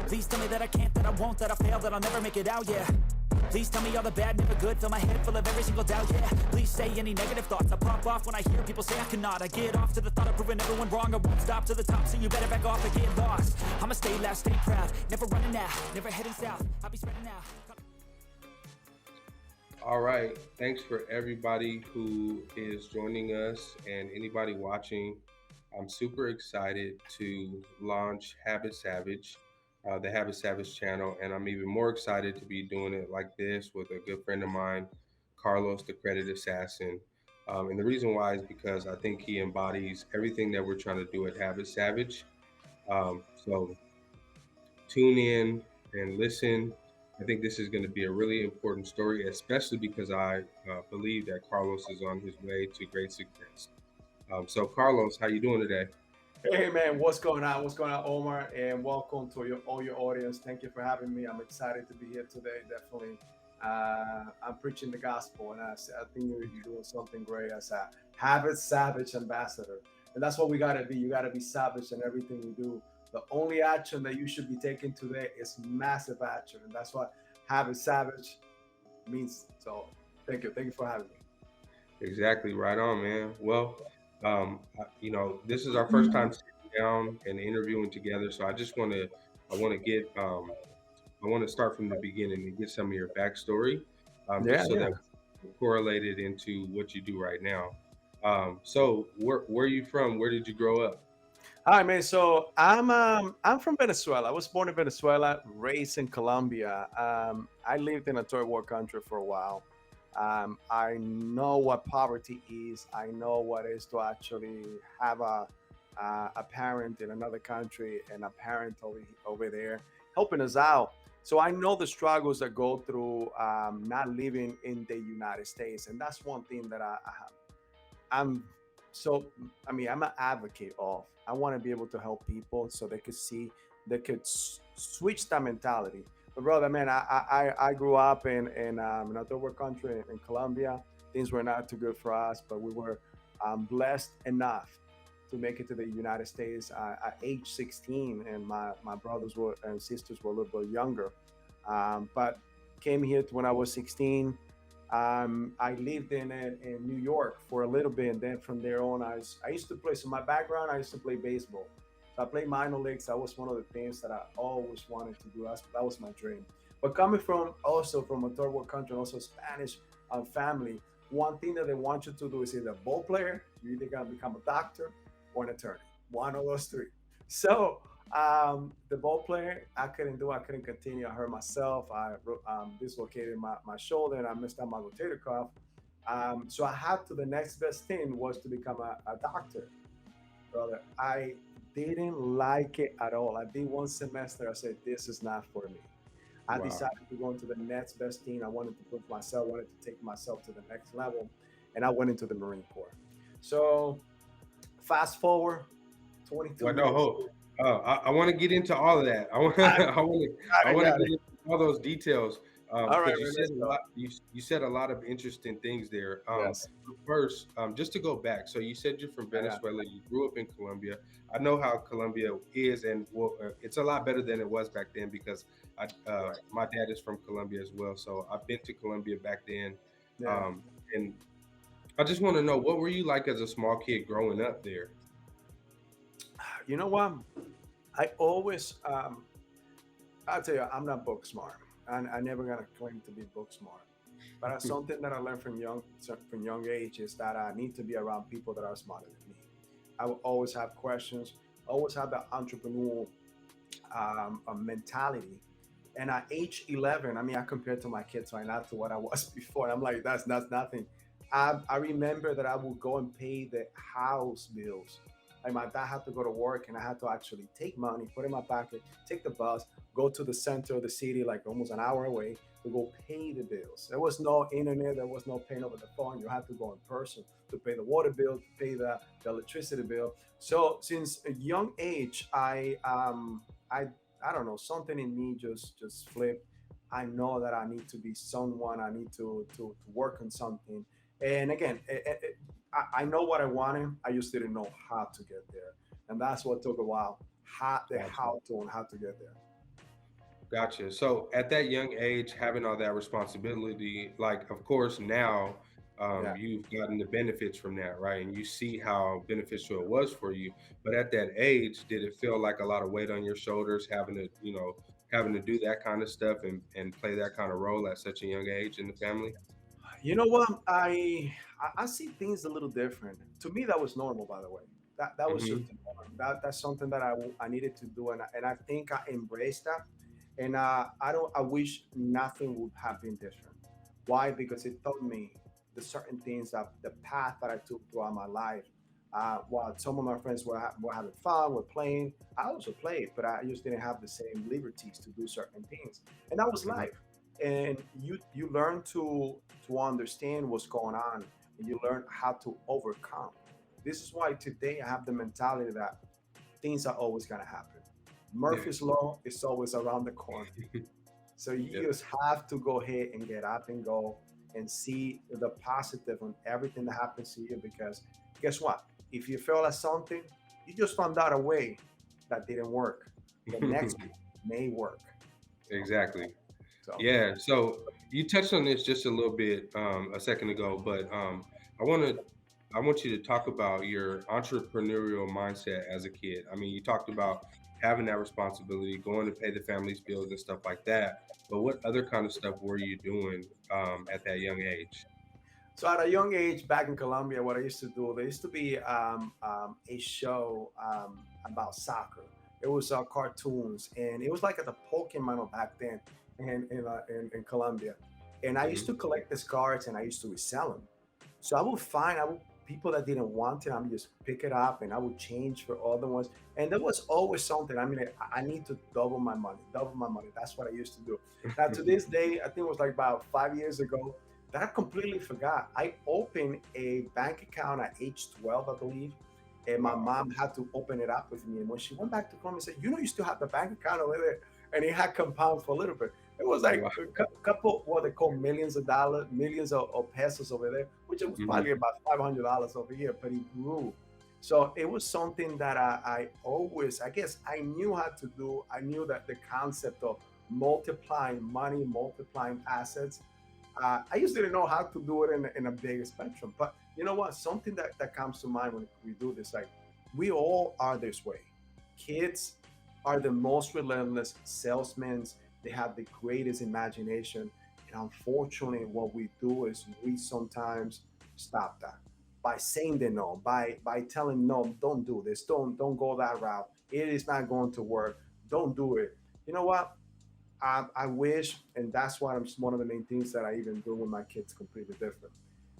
Please tell me that I can't, that I won't, that I fail, that I'll never make it out, yeah. Please tell me all the bad, never good, fill my head full of every single doubt, yeah. Please say any negative thoughts, I pop off when I hear people say I cannot. I get off to the thought of proving everyone wrong, I won't stop to the top, so you better back off and get lost. I'ma stay loud, stay proud, never running out, never heading south, I'll be spreading out. All right, thanks for everybody who is joining us and anybody watching. I'm super excited to launch Habit Savage, the Habit Savage channel, and I'm even more excited to be doing it like this with a good friend of mine, Carlos, the Credit Assassin. And the reason why is because I think he embodies everything that we're trying to do at Habit Savage. So tune in and listen. I think this is going to be a really important story, especially because I believe that Carlos is on his way to great success. So Carlos, how you doing today? Hey man, what's going on? What's going on, Omar? And welcome to all your audience. Thank you for having me. I'm excited to be here today. Definitely, I'm preaching the gospel, and I think you're doing something great as a Habit Savage ambassador. And that's what we gotta be. You gotta be savage in everything you do. The only action that you should be taking today is massive action, and that's what Habit Savage means. So, thank you for having me. Exactly, right on, man. Well, this is our first time sitting down and interviewing together, so I want to start from the beginning and get some of your backstory, Yeah, just so yeah. that we correlate it into what you do right now. So where are you from? Where did you grow up? Hi, man. So I'm from Venezuela. I was born in Venezuela, raised in Colombia. I lived in a third world country for a while. I know what poverty is. I know what it is to actually have a parent in another country and a parent over there helping us out. So I know the struggles that go through not living in the United States, and that's one thing that I'm so I'm an advocate of. I want to be able to help people so they could see, they could switch that mentality. But brother, man, I grew up in a third world country in Colombia. Things were not too good for us, but we were blessed enough to make it to the United States at age 16, and my brothers were and sisters were a little bit younger. But came here when I was 16. I lived in New York for a little bit, and then from there on, I used to play. So my background, I used to play baseball. So I played minor leagues. That was one of the things that I always wanted to do. That was my dream. But coming from also from a third world country, and also Spanish family, one thing that they want you to do is either a ball player, you're either gonna become a doctor or an attorney, one of those three. So the ball player, I couldn't do. I couldn't continue. I hurt myself. I dislocated my shoulder, and I messed up my rotator cuff. So I had to. The next best thing was to become a doctor, brother. I didn't like it at all. I did one semester. I said, "This is not for me." I Wow. decided to go into the next best thing. I wanted to prove myself. Wanted to take myself to the next level, and I went into the Marine Corps. So fast forward, 22 Well, no, years. I want to get into all of that. I want I I got want to it. get into all those details All right, because you man, said let's a go. lot. You said a lot of interesting things there. Yes, First, just to go back, so you said you're from I got Venezuela. You grew up in Colombia. I know how Colombia is, and it's a lot better than it was back then because right. my dad is from Colombia as well. So I've been to Colombia back then, Yeah. um, and I just want to know what were you like as a small kid growing up there? You know what? I always, I'll tell you, I'm not book smart, and I never gonna claim to be book smart. But it's something that I learned from young age is that I need to be around people that are smarter than me. I will always have questions, always have that entrepreneurial mentality. And at age 11, I compared to my kids right now to what I was before. I'm like, that's nothing. I remember that I would go and pay the house bills. Like my dad had to go to work, and I had to actually take money, put it in my pocket, take the bus, go to the center of the city, like almost an hour away, to go pay the bills. There was no internet, there was no paying over the phone. You had to go in person to pay the water bill, to pay the electricity bill. So since a young age, I don't know, something in me just flipped. I know that I need to be someone. I need to work on something. And again, I know what I wanted. I just didn't know how to get there, and that's what took a while. How the Gotcha. how to and how to get there. Gotcha. So at that young age, having all that responsibility, like of course now Yeah. you've gotten the benefits from that, right? And you see how beneficial it was for you. But at that age, did it feel like a lot of weight on your shoulders, having to, having to do that kind of stuff and play that kind of role at such a young age in the family? You know what? I see things a little different. To me, that was normal, by the way. That was just Hmm. the norm. That's something that I needed to do, and I think I embraced that. And I don't. I wish nothing would have been different. Why? Because it taught me the certain things that the path that I took throughout my life. While some of my friends were having fun, were playing, I also played, but I just didn't have the same liberties to do certain things, and that was Hmm. life. And you learn to understand what's going on, and you learn how to overcome. This is why today I have the mentality that things are always going to happen. Yeah. Murphy's law is always around the corner. So Yeah. you just have to go ahead and get up and go and see the positive on everything that happens to you, because guess what? If you fail at something, you just found out a way that didn't work. The next one may work. Okay. Exactly. So Yeah. So you touched on this just a little bit a second ago, but I want to I want you to talk about your entrepreneurial mindset as a kid. I mean, you talked about having that responsibility, going to pay the family's bills and stuff like that. But what other kind of stuff were you doing at that young age? So at a young age, back in Colombia, what I used to do, there used to be a show about soccer. It was cartoons, and it was like at the Pokemon back then in Colombia. And I used Hmm. to collect these cards, and I used to resell them. So I would people that didn't want it. I would just pick it up, and I would change for other ones. And there was always something. I mean, I need to double my money, double my money. That's what I used to do. Now to this day, I think it was like about 5 years ago that I completely forgot. I opened a bank account at age 12, I believe. And my Wow. mom had to open it up with me. And when she went back to Colombia, said, "You know, you still have the bank account over there." And it had compound for a little bit. It was like Wow. a couple, what they call millions of dollars, millions of pesos over there, which it was Hmm. probably about $500 over here, but it grew. So it was something that I always, I guess, I knew how to do. I knew that the concept of multiplying money, multiplying assets, I just didn't know how to do it in a bigger spectrum. But you know what? Something that comes to mind when we do this, like we all are this way. Kids are the most relentless salesmen. They have the greatest imagination. And unfortunately, what we do is we sometimes stop that by saying the no, by telling no, don't do this, don't go that route. It is not going to work. Don't do it. You know what? I wish, and that's why I'm one of the main things that I even do with my kids completely different.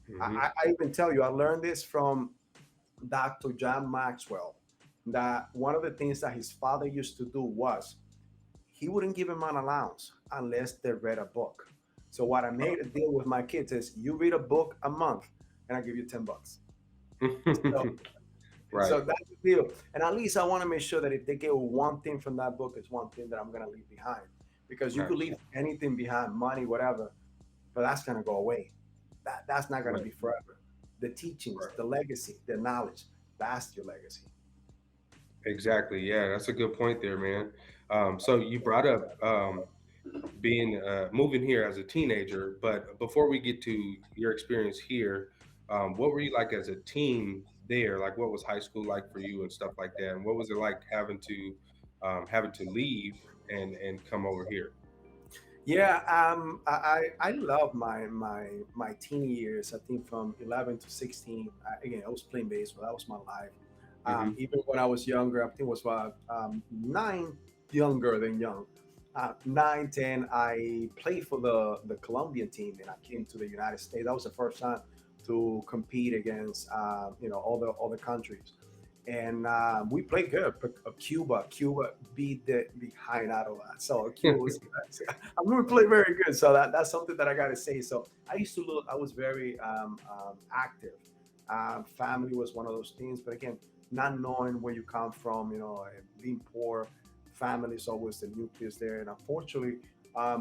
Hmm. I even tell you, I learned this from Dr. John Maxwell. That one of the things that his father used to do was he wouldn't give him an allowance unless they read a book. So what I made a deal with my kids is you read a book a month and I give you $10. So Right. so that's the deal. And at least I want to make sure that if they get one thing from that book, it's one thing that I'm gonna leave behind. Because you could Gotcha. leave anything behind, money, whatever, but that's gonna go away. That's not gonna Right. be forever. The teachings, Right. the legacy, the knowledge, that's your legacy. Exactly. Yeah, that's a good point there, man. So you brought up being moving here as a teenager, but before we get to your experience here, what were you like as a teen there? Like, what was high school like for you and stuff like that? And what was it like having to leave and come over here? Yeah, I love my teen years. I think from 11 to 16. Again, I was playing baseball. That was my life. Hmm. Even when I was younger, I think it was about 9, younger than young. 9, 10, I played for the Colombian team, and I came to the United States. That was the first time to compete against all the countries, and we played good. But Cuba beat the behind out of us. So Cuba was. I mean, we played very good. So that's something that I got to say. So I used to look. I was very active. Family was one of those things, but again, not knowing where you come from, and being poor, family is always the nucleus there. And unfortunately,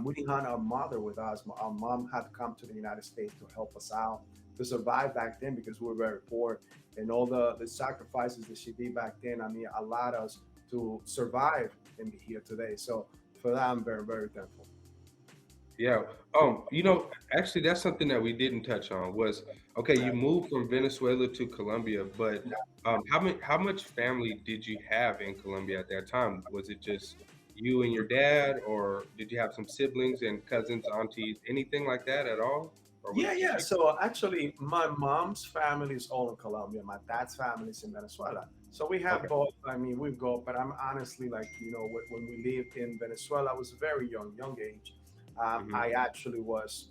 we didn't have our mother with us. Our mom had to come to the United States to help us out to survive back then because we were very poor. And all the sacrifices that she did back then, I mean, allowed us to survive and be here today. So for that, I'm very, very thankful. Yeah. Actually, that's something that we didn't touch on was okay. You Yeah. moved from Venezuela to Colombia, but how much family did you have in Colombia at that time? Was it just you and your dad, or did you have some siblings and cousins, aunties, anything like that at all, or was Yeah, it just yeah. you? So actually, my mom's family is all in Colombia. My dad's family is in Venezuela. So we have Okay. both. I mean, we've got, but I'm honestly like, when we lived in Venezuela, I was very young age. Hmm. I actually was,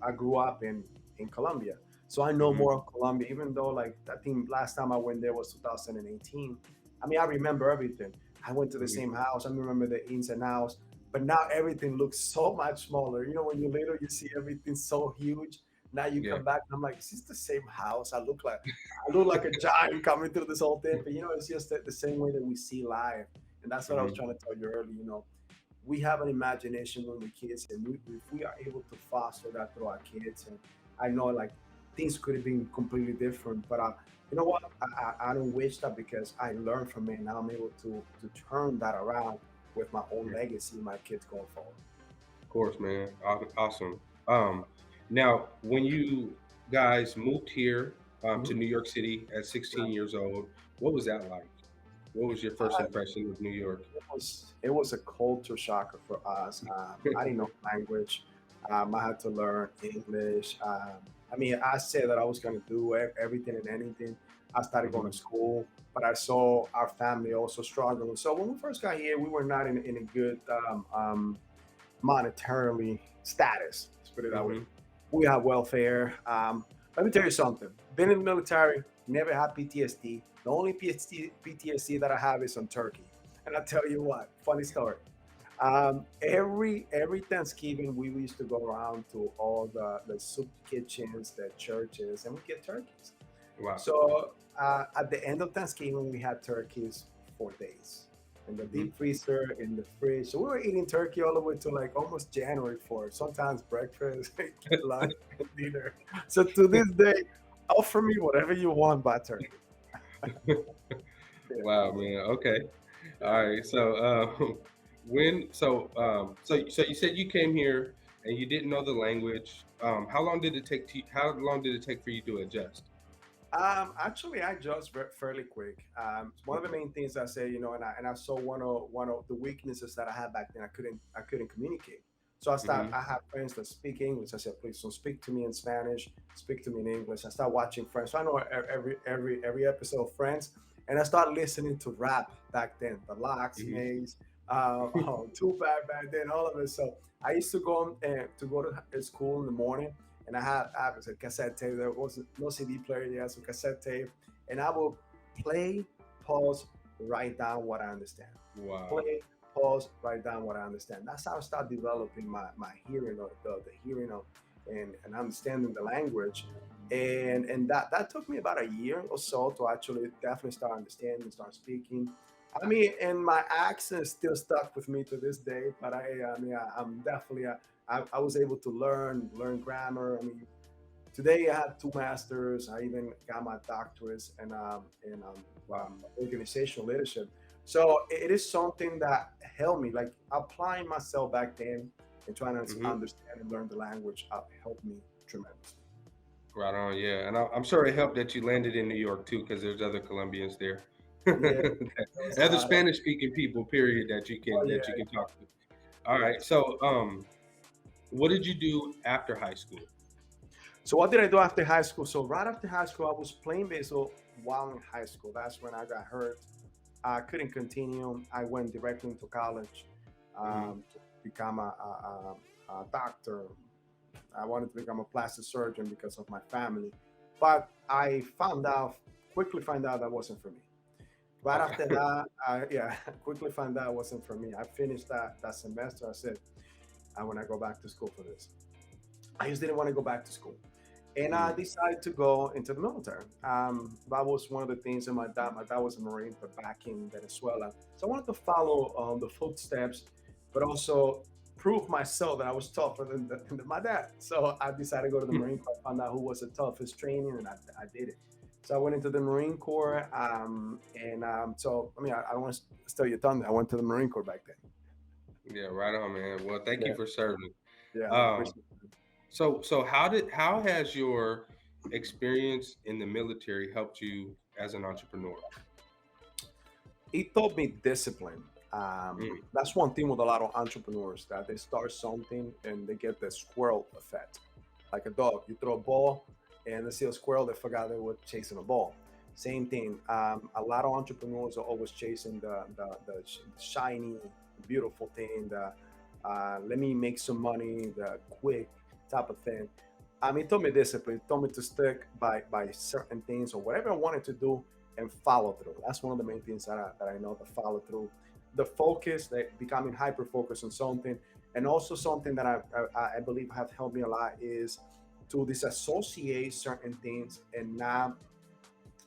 I grew up in Colombia. So I know Hmm. more of Colombia, even though like I think last time I went there was 2018. I mean, I remember everything. I went to the Hmm. same house. I remember the ins and outs, but now everything looks so much smaller. When you're little, you see everything so huge. Now you Yeah. come back, and I'm like, is this the same house? I look like a giant coming through this whole thing. But it's just the same way that we see life, and that's what I was Hmm. trying to tell you earlier. We have an imagination when we're kids, and if we are able to foster that through our kids, and I know like things could have been completely different, but you know what? I don't wish that because I learned from it, and now I'm able to turn that around with my own legacy, my kids going forward. Of course, man. Awesome. Um, Now, when you guys moved here to Mhm. New York City at 16 years old, what was that like? What was your first impression of New York? It was a culture shocker for us. I didn't know language. I had to learn English. I mean, I said that I was going to do everything and anything. I started going Hmm. to school, but I saw our family also struggling. So when we first got here, we were not in a good monetarily status. Let's put it that way. Hmm. We have welfare. Let me tell you something. Been in the military, never had PTSD. The only PTSD that I have is on Turkey. And I tell you what, funny story. Every Thanksgiving, we used to go around to all the soup kitchens, the churches, and we get turkeys. Wow. So at the end of Thanksgiving, we had turkeys 4 days in the Hmm. deep freezer, in the fridge. So we were eating turkey all the way to like almost January 4th, sometimes breakfast, lunch, and dinner. So to this day, offer me whatever you want but turkey. Yeah, Wow, man. Okay. All right. So, so you said you came here and you didn't know the language. How long did it take for you to adjust? Actually, I judge fairly quick. One of the Okay. main things I say, and I saw one of the weaknesses that I had back then. I couldn't communicate. So Hmm. I have friends that speak English. I said, please don't speak to me in Spanish. Speak to me in English. I start watching Friends. So I know every episode of Friends, and I start listening to rap back then. The Locks, Hmm. Maze, Tupac back then, all of it. So I used to go to school in the morning, and I was a cassette tape. There was no CD player yet, so cassette tape, and I will play, pause, write down what I understand. Wow. Play, pause, write down what I understand. That's how I start developing my hearing, or the hearing of and understanding the language. And that took me about a year or so to actually definitely start understanding, start speaking. I mean, and my accent is still stuck with me to this day, but I'm definitely I was able to learn grammar. I mean, today I have two masters. I even got my doctorates Wow. organizational leadership. So it is something that helped me, like applying myself back then and trying to Hmm. understand and learn the language helped me tremendously. Right on. Yeah, and I'm sure it helped that you landed in New York too, because there's other Colombians there, Yeah, there was a other lot of, Spanish-speaking people. Period. oh That you yeah, can talk to. All yeah. right. So, what did you do after high school? So what did I do after high school? So right after high school, I was playing baseball while in high school. That's when I got hurt. I couldn't continue. I went directly into college Hmm. to become a doctor. I wanted to become a plastic surgeon because of my family, but I quickly found out that wasn't for me. Right Okay. after that, yeah, quickly found out it wasn't for me. I finished that semester. I said, I want to go back to school for this. I just didn't want to go back to school. And I Mm. decided to go into the military. That was one of the things that my dad was a Marine, but back in Venezuela. So I wanted to follow the footsteps, but also prove myself that I was tougher than my dad. So I decided to go to the Marine Corps. I found out who was the toughest training, and I did it. So I went into the Marine Corps, and so I mean I don't want to steal your thunder. I went to the Marine Corps back then. Yeah, right on, man. Well, thank you Yeah, for serving. yeah, I Um, appreciate it. so how has your experience in the military helped you as an entrepreneur? It taught me discipline. Mm, That's one thing with a lot of entrepreneurs that they start something and they get the squirrel effect. Like a dog, you throw a ball and they see a squirrel, they forgot they were chasing a ball. Same thing. A lot of entrepreneurs are always chasing the shiny, beautiful thing, the let me make some money, the quick type of thing. It taught me discipline. It taught me to stick by certain things or whatever I wanted to do and follow through. That's one of the main things that I know, the follow through, the focus, that becoming hyper focused on something, and also something that I believe have helped me a lot is to disassociate certain things and not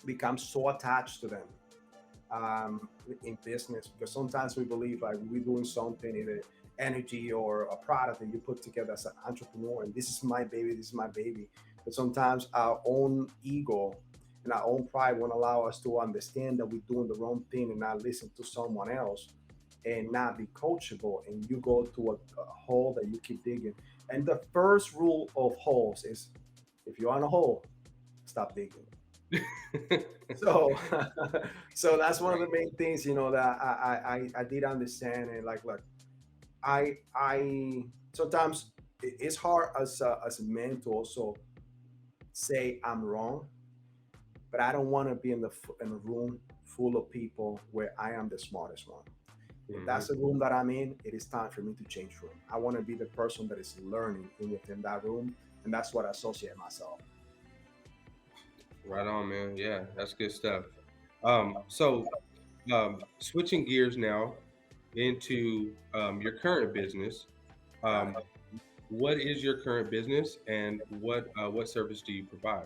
become so attached to them in business, because sometimes we believe like we're doing something, either energy or a product that you put together as an entrepreneur, and this is my baby, this is my baby. But sometimes our own ego and our own pride won't allow us to understand that we're doing the wrong thing and not listen to someone else and not be coachable, and you go to a hole that you keep digging. And the first rule of holes is, if you're on a hole, stop digging. So so that's one of the right. main things, that I did understand. And like, look, I sometimes it's hard as a man to also say I'm wrong, but I don't want to be in a room full of people where I am the smartest one. If Hmm. that's the room that I'm in, it is time for me to change room. I want to be the person that is learning within that room, and that's what I associate myself. Right on, man. Yeah, that's good stuff. So switching gears now into your current business. Got Um, it. what is your current business, and what service do you provide?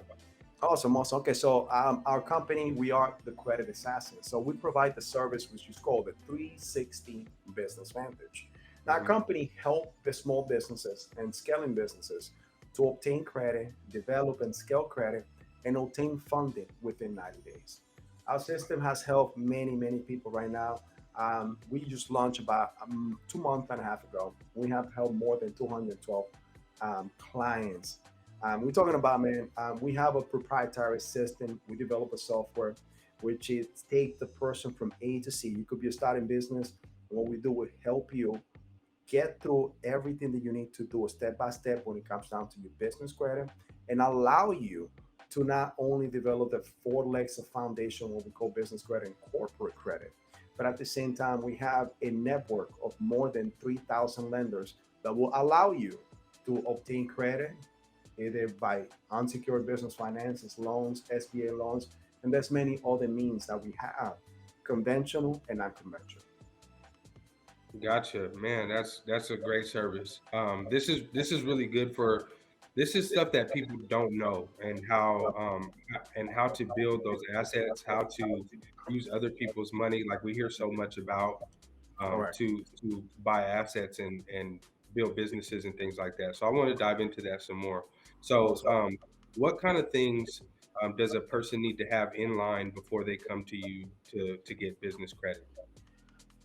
Awesome, awesome. Okay, so our company, we are the Credit Assassin. So we provide the service which is called the 360 Business Vantage. Now, our Hmm. company help the small businesses and scaling businesses to obtain credit, develop and scale credit, and obtain funding within 90 days. Our system has helped many, many people right now. We just launched about 2 months and a half ago. We have helped more than 212 clients. We're talking about, man, we have a proprietary system. We develop a software which is take the person from A to C. You could be a starting business. And what we do, we help you get through everything that you need to do step by step when it comes down to your business credit, and allow you to not only develop the four legs of foundation, what we call business credit and corporate credit, but at the same time, we have a network of more than 3,000 lenders that will allow you to obtain credit either by unsecured business finances, loans, SBA loans, and there's many other means that we have, conventional and unconventional. Gotcha, man. That's a great service. This is really good for. This is stuff that people don't know, and how to build those assets, how to use other people's money. Like we hear so much about Correct. to buy assets and build businesses and things like that. So I want to dive into that some more. So Also, what kind of things does a person need to have in line before they come to you to get business credit?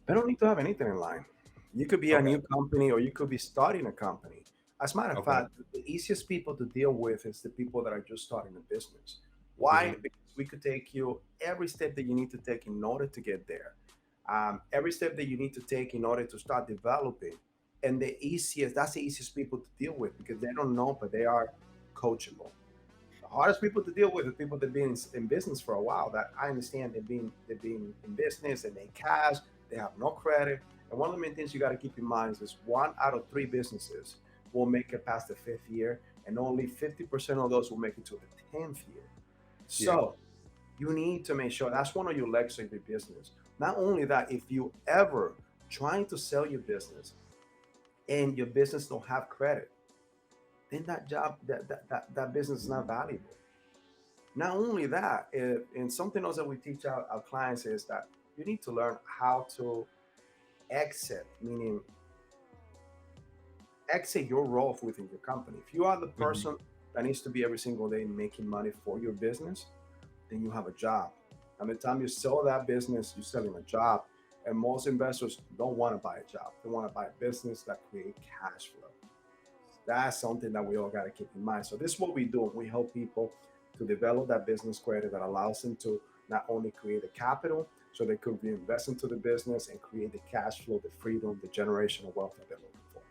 they don't need to have anything in line. You could be a Okay. new company or you could be starting a company. As a matter of Okay. fact, the easiest people to deal with is the people that are just starting a business. Why? Hmm. Because we could take you every step that you need to take in order to get there. Every step that you need to take in order to start developing. And that's the easiest people to deal with because they don't know, but they are coachable. The hardest people to deal with are people that have been in business for a while. That I understand they've been in business and they cash, they have no credit. And one of the main things you got to keep in mind is this: one out of three businesses will make it past the fifth year, and only 50% of those will make it to the 10th year. Yeah. So you need to make sure that's one of your legs of your business. Not only that, if you ever trying to sell your business and your business don't have credit, then that business is not valuable. Not only that, and something else that we teach our clients is that you need to learn how to exit, meaning exit your role within your company. If you are the Hmm. person that needs to be every single day making money for your business, then you have a job. And the time you sell that business, you're selling a job. And most investors don't want to buy a job. They want to buy a business that create cash flow. That's something that we all got to keep in mind. So this is what we do. We help people to develop that business credit that allows them to not only create the capital, so they could reinvest into the business and create the cash flow, the freedom, the generational wealth that they're looking for.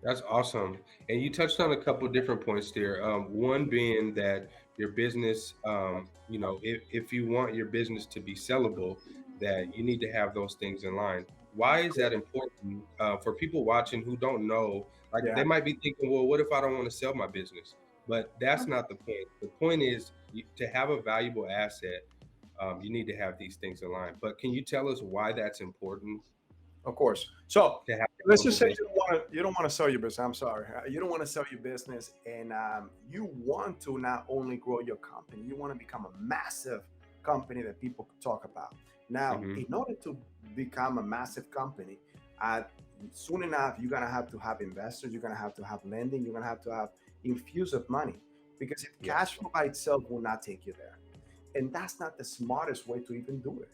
That's awesome. And you touched on a couple of different points there. One being that your business, if you want your business to be sellable, that you need to have those things in line. Why is that important for people watching who don't know? Like Yeah, they might be thinking, well, what if I don't want to sell my business? But that's not the point. The point is to have a valuable asset, you need to have these things in line. But can you tell us why that's important of course. So to have a let's just sellable say business? you don't want to sell your business. I'm sorry, you don't want to sell your business, and you want to not only grow your company, you want to become a massive company that people could talk about. Now, Hmm. in order to become a massive company, uh, soon enough you're gonna have to have investors. You're gonna have to have lending. You're gonna have to have infuse of money, because if Yeah. cash flow by itself will not take you there, and that's not the smartest way to even do it.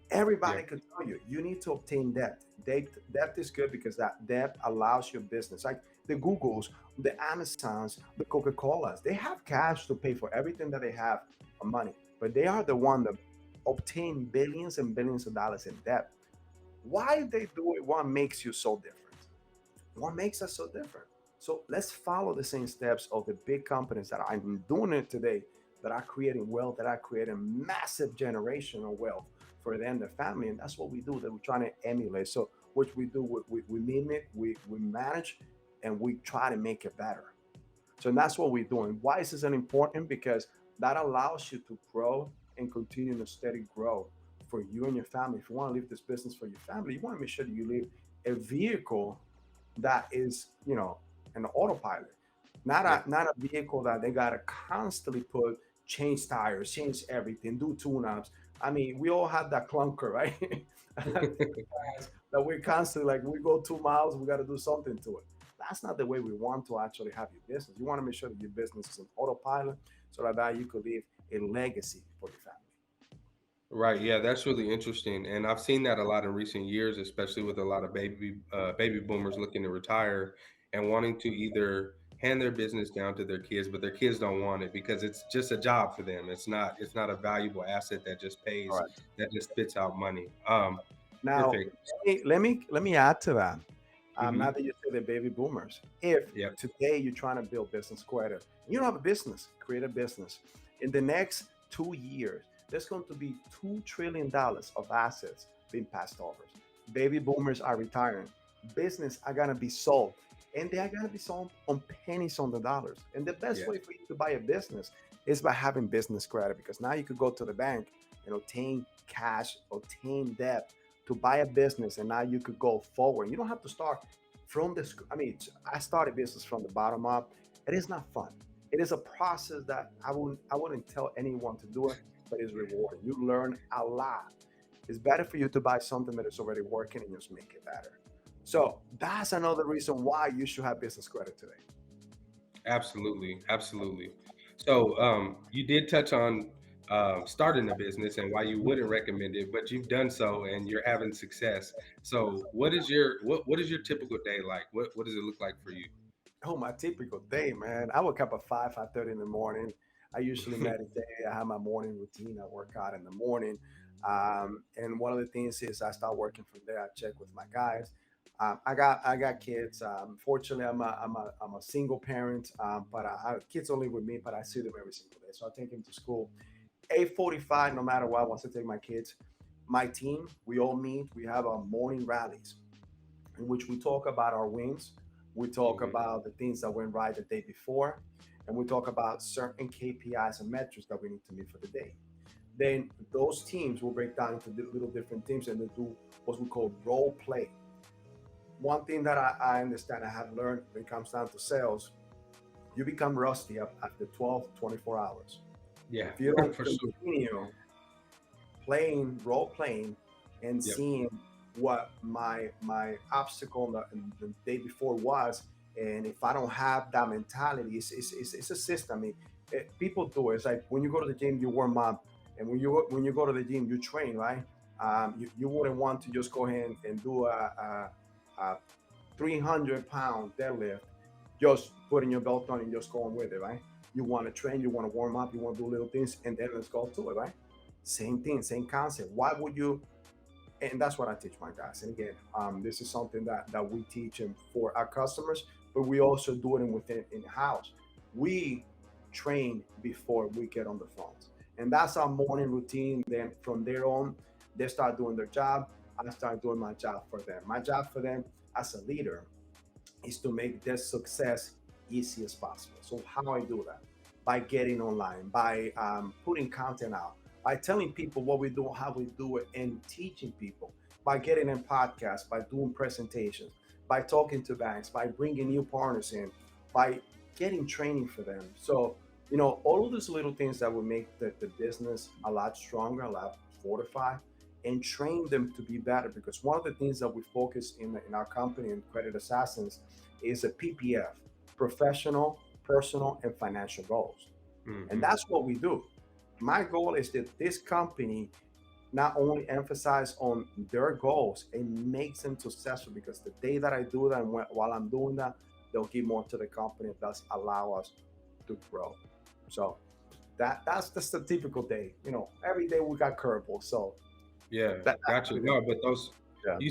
Yeah. Everybody could tell you you need to obtain debt. Debt is good because that debt allows your business, like the Googles, the Amazons, the Coca-Colas, they have cash to pay for everything that they have of money, but they are the one that obtain billions and billions of dollars in debt. Why they do it? What makes you so different? What makes us so different? So let's follow the same steps of the big companies that are doing it today, that are creating wealth, that are creating massive generational wealth for them, their family. And that's what we do, that we're trying to emulate. So what we do, we mimic, we manage, and we try to make it better. So that's what we're doing. Why is this important? Because that allows you to grow and continue to steady grow for you and your family. If you want to leave this business for your family, you want to make sure that you leave a vehicle that is, an autopilot, not Yeah. a vehicle that they gotta constantly put change tires, change everything, do tune-ups. I mean, we all have that clunker, right? That we're constantly like, we go 2 miles, we got to do something to it. That's not the way we want to actually have your business. You want to make sure that your business is an autopilot, so that you could leave a legacy for your family. Right. Yeah, that's really interesting, and I've seen that a lot in recent years, especially with a lot of baby boomers looking to retire and wanting to either hand their business down to their kids, but their kids don't want it because it's just a job for them. It's not a valuable asset that just All pays, right. that just spits out money. Now, Perfect. let me add to that. Now Hmm. that you say the baby boomers, if Yep. today you're trying to build business credit, you don't have a business, create a business. In the next 2 years, there's going to be $2 trillion of assets being passed over. Baby boomers are retiring. Business are gonna be sold, and they are gonna be sold on pennies on the dollars. And the best Yes. way for you to buy a business is by having business credit, because now you could go to the bank and obtain cash, obtain debt to buy a business, and now you could go forward. You don't have to start from the. I mean, I started business from the bottom up. It is not fun. It is a process that I wouldn't tell anyone to do it, but it's rewarding. You learn a lot. It's better for you to buy something that is already working and just make it better. So that's another reason why you should have business credit today. Absolutely, absolutely. So, you did touch on starting a business and why you wouldn't recommend it, but you've done so and you're having success. So, what is your typical day like? What does it look like for you? Oh, my typical day, man. I wake up at 5:30 in the morning. I usually meditate. I have my morning routine. I work out in the morning. And one of the things is I start working from there. I check with my guys. I got kids. Fortunately, I'm a single parent, but kids don't live with me, but I see them every single day. So I take them to school. 8:45, no matter what, once I take my kids, my team, we all meet. We have our morning rallies in which we talk about our wins, we talk Hmm. about the things that went right the day before, and we talk about certain KPIs and metrics that we need to meet for the day. Then those teams will break down into little different teams, and they do what we call role play. One thing that I understand, I have learned when it comes down to sales, you become rusty after 12, 24 hours. Yeah, If you don't for sure. continue playing role playing and Yep. seeing what my obstacle the day before was, and if I don't have that mentality, it's a system. I mean, people do it. It's like when you go to the gym, you warm up, and when you go to the gym, you train, right? You wouldn't want to just go ahead and do a 300-pound deadlift, just putting your belt on and just going with it, right? You want to train, you want to warm up, you want to do little things, and then let's go to it, right? Same thing, same concept. Why would you? And that's what I teach my guys. And again, this is something that we teach and for our customers, but we also do it within in house. We train before we get on the phones, and that's our morning routine. Then from there on, they start doing their job. I start doing my job for them. My job for them as a leader is to make their success easy as possible. So how I do that? By getting online, by putting content out, by telling people what we do, how we do it, and teaching people, by getting in podcasts, by doing presentations, by talking to banks, by bringing new partners in, by getting training for them. So, all of those little things that will make the business a lot stronger, a lot fortified, and train them to be better. Because one of the things that we focus in our company in Credit Assassins is a PPF, professional, personal, and financial goals. And that's what we do. My goal is that this company not only emphasize on their goals and makes them successful, because the day that I do that and while I'm doing that, they'll give more to the company and thus allow us to grow. So that's the typical day. Every day we got curveballs. So Yeah, gotcha. No, but those yeah. you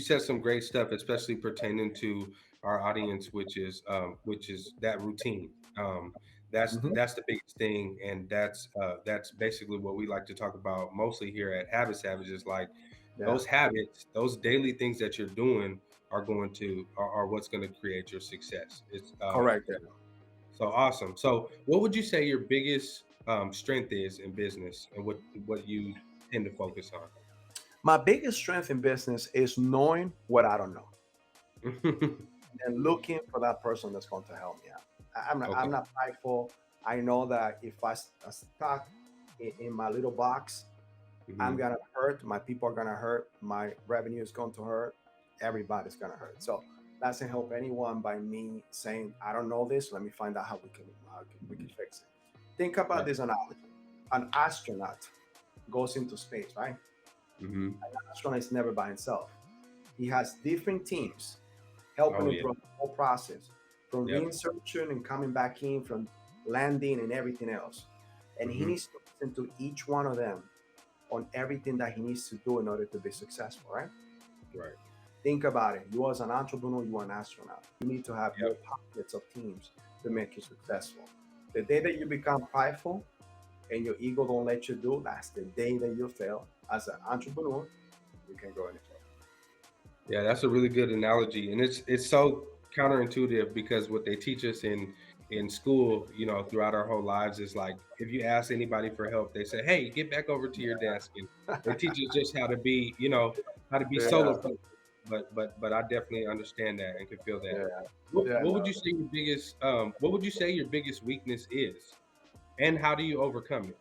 said some great stuff, especially pertaining to our audience, which is that routine. Mhm. That's the biggest thing, and that's basically what we like to talk about mostly here at Habit Savage. Is like Yeah. those habits, those daily things that you're doing are what's going to create your success. It's Correct. Yeah. so awesome. So, what would you say your biggest strength is in business, and what you tend to focus My biggest strength in business is knowing what I don't know on? and looking for that person that's going to help me out. Okay. I'm not prideful. I know that if I stuck in my little box, I'm Mhm. gonna hurt. My people are gonna hurt. My revenue is going to hurt. Everybody's gonna hurt. So that doesn't help anyone by me saying I don't know this. Let me find out we can fix it. Think about Right. this analogy. An astronaut goes into space, right? Mhm. An astronaut is never by himself. He has different teams helping Oh him yeah. through the whole process, from Yep. researching and coming back in, from landing and everything else. And he Mhm. needs to listen to each one of them on everything that he needs to do in order to be successful, right? Right. Think about it. You as an entrepreneur, you are an astronaut. You need to have Yep. your pockets of teams to make you successful. The day that you become prideful and your ego don't let you do, that's the day that you fail. As an entrepreneur, you can go any further. Yeah, that's a really good analogy, and it's so counterintuitive because what they teach us in school, throughout our whole lives is like if you ask anybody for help, they say, "Hey, get back over to your desk," and they teach us just how to be Yeah, solo. But I definitely understand that and can feel that. yeah, yeah. What would No. you say what would you say your biggest weakness is, and how do you overcome it?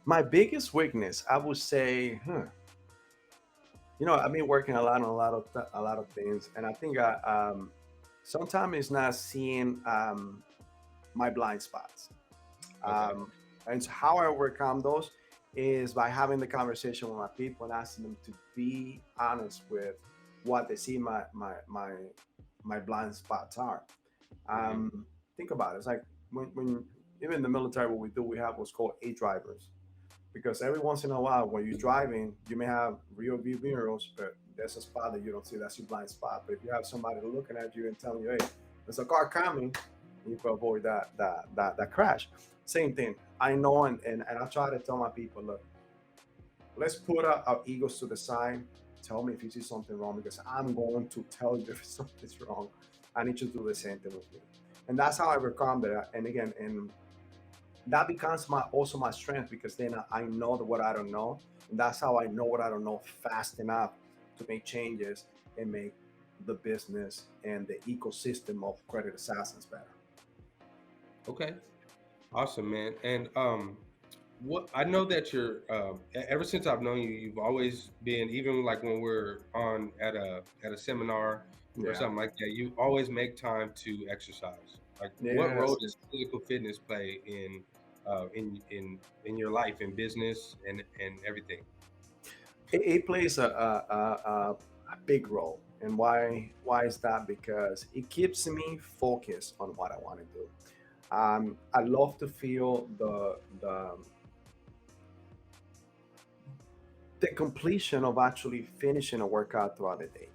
My biggest weakness, I would say, I've been working a lot on a lot of things, and I think sometimes it's not seeing my blind spots. Okay. And so how I overcome those is by having the conversation with my people and asking them to be honest with what they see my blind spots are. Hmm. Think about it. It's like when even in the military, what we do, we have what's called A drivers, because every once in a while when you're driving you may have rear view mirrors, but there's a spot that you don't see, that's your blind spot. But if you have somebody looking at you and telling you, hey, there's a car coming, you can avoid that crash. Same thing, I know, and I try to tell my people, look, let's put our egos to the side. Tell me if you see something wrong, because I'm going to tell you if something's wrong. I need you to do the same thing with me. And that's how I overcome that. And again, and that becomes also my strength, because then I know what I don't know, and that's how I know what I don't know fast enough to make changes and make the business and the ecosystem of Credit Assassins better. Okay. Awesome, man. And what I know that you're ever since I've known you, you've always been, even like when we're on at a seminar or Yeah. something like that, you always make time to exercise. Like, what role Yes. does physical fitness play in your life, in business, and everything? It plays a big role. And why is that? Because it keeps me focused on what I want to do. I love to feel the completion of actually finishing a workout throughout the day,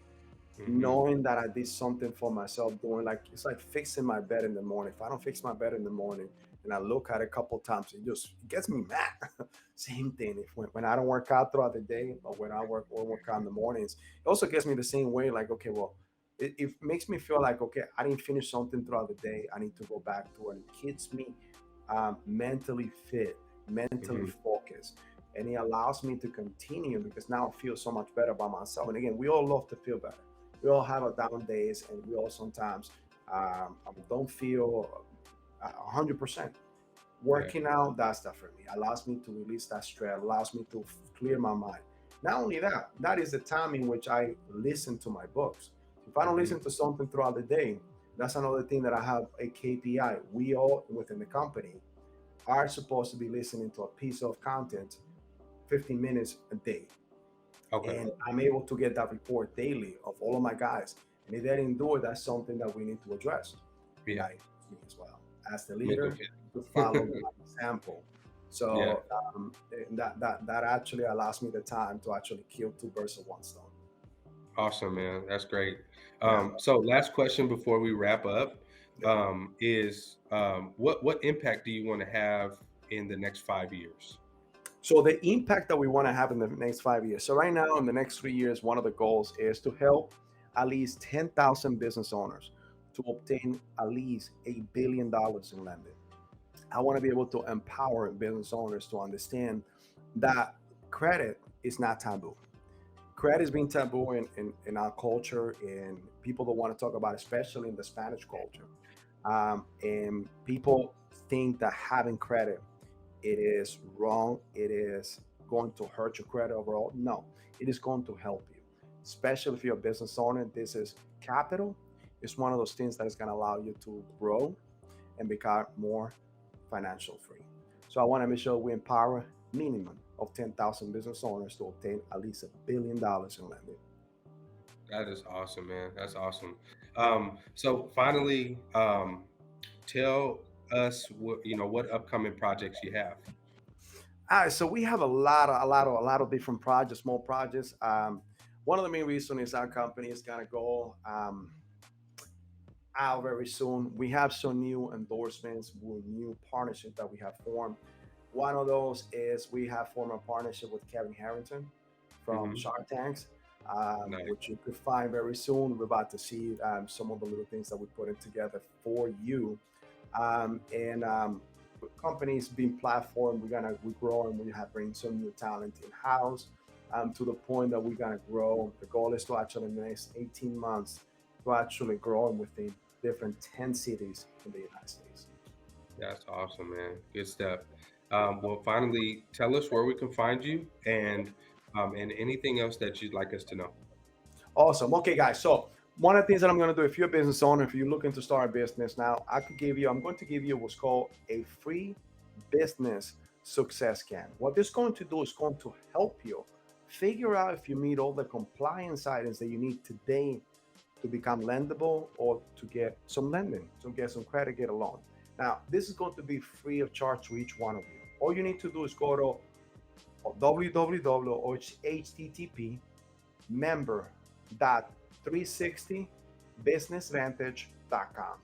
Hmm. knowing that I did something for myself, doing like it's like fixing my bed in the morning. If I don't fix my bed in the morning and I look at it a couple times, it gets me mad. Same thing. If when I don't work out throughout the day, or when I work out in the mornings, it also gets me the same way. Like, okay, well, it makes me feel like, okay, I didn't finish something throughout the day. I need to go back to it. It keeps me mentally fit, mentally Hmm. focused, and it allows me to continue because now I feel so much better about myself. And again, we all love to feel better. We all have our down days, and we all sometimes don't feel 100%. Yeah. Working out does that for me. Allows me to release that stress. Allows me to clear my mind. Not only that, that is the time in which I listen to my books. If I don't Hmm. listen to something throughout the day, that's another thing that I have a KPI. We all within the company are supposed to be listening to a piece of content 15 minutes a day. Okay. And I'm able to get that report daily of all of my guys. And if they didn't do it, that's something that we need to address. And Yeah. that includes me as well as the Mental leader to follow fit. my example. Yeah. So that actually allows me the time to actually kill two birds with one stone. Awesome, man. That's great. Yeah. So last question before we wrap up is what impact do you want to have in the next 5 years? So the impact that we want to have in the next 5 years. So right now, in the next 3 years, one of the goals is to help at least 10,000 business owners to obtain at least $1 billion in lending. I want to be able to empower business owners to understand that credit is not taboo. Credit is being taboo in our culture, and people don't want to talk about it, especially in the Spanish culture. And people think that having credit, it is wrong. It is going to hurt your credit overall. No, it is going to help you, especially if you're a business owner. This is capital. It's one of those things that is going to allow you to grow and become more financial free. So I want to make sure we empower minimum of 10,000 business owners to obtain at least $1 billion in lending. That is awesome, man. That's awesome. So finally, tell us what upcoming projects you have. All right, so we have a lot of different projects, small projects. One of the main reasons is our company is gonna go out very soon. We have some new endorsements, new partnerships that we have formed. One of those is we have formed a partnership with Kevin Harrington from Hmm. Shark Tanks, Nice. which you could find very soon. We're about to see some of the little things that we're putting together for you. And companies being platform, we're growing. We have bring some new talent in house to the point that we're gonna grow. The goal is to actually in the next 18 months to actually grow within different 10 cities in the United States. That's awesome, man. Good stuff. Well, finally, tell us where we can find you and anything else that you'd like us to know. Awesome. Okay, guys. So one of the things that I'm going to do, if you're a business owner, if you're looking to start a business now, I'm going to give you what's called a free business success scan. What this is going to do is going to help you figure out if you meet all the compliance items that you need today to become lendable or to get some lending, to get some credit, get a loan. Now, this is going to be free of charge to each one of you. All you need to do is go to www or http member.360businessvantage.com.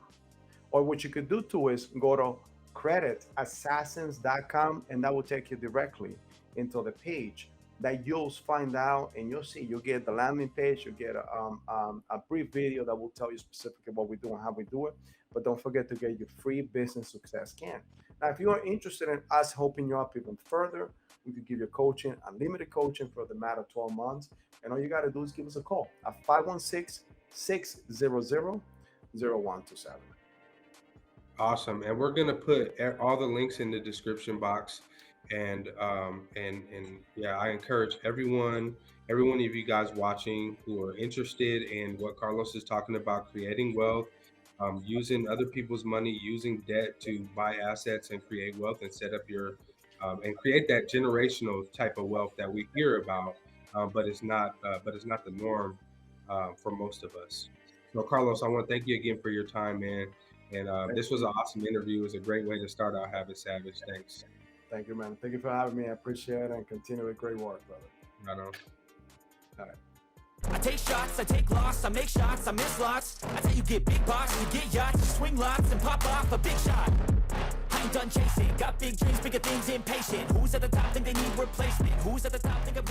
Or what you could do too is go to creditassassins.com, and that will take you directly into the page that you'll find out, and you'll get the landing page, you'll get a brief video that will tell you specifically what we do and how we do it. But don't forget to get your free business success scan. Now, if you are interested in us helping you up even further, we could give you coaching, unlimited coaching for the matter of 12 months. And all you got to do is give us a call at 516-600-0127. Awesome. And we're gonna put all the links in the description box. And yeah, I encourage every one of you guys watching who are interested in what Carlos is talking about, creating wealth, using other people's money, using debt to buy assets and create wealth and set up your and create that generational type of wealth that we hear about. but it's not the norm for most of us. So Carlos, I want to thank you again for your time, man. And this was an awesome interview. It was a great way to start our Habit Savage. Thanks. Thank you, man. Thank you for having me. I appreciate it, and continue with great work, brother. Right on. All right. I take shots, I take loss, I make shots, I miss lots. That's how you get big box, you get yachts, you swing lots and pop off a big shot. I ain't done chasing, got big dreams, bigger things, impatient. Who's at the top think they need replacement? Who's at the top think of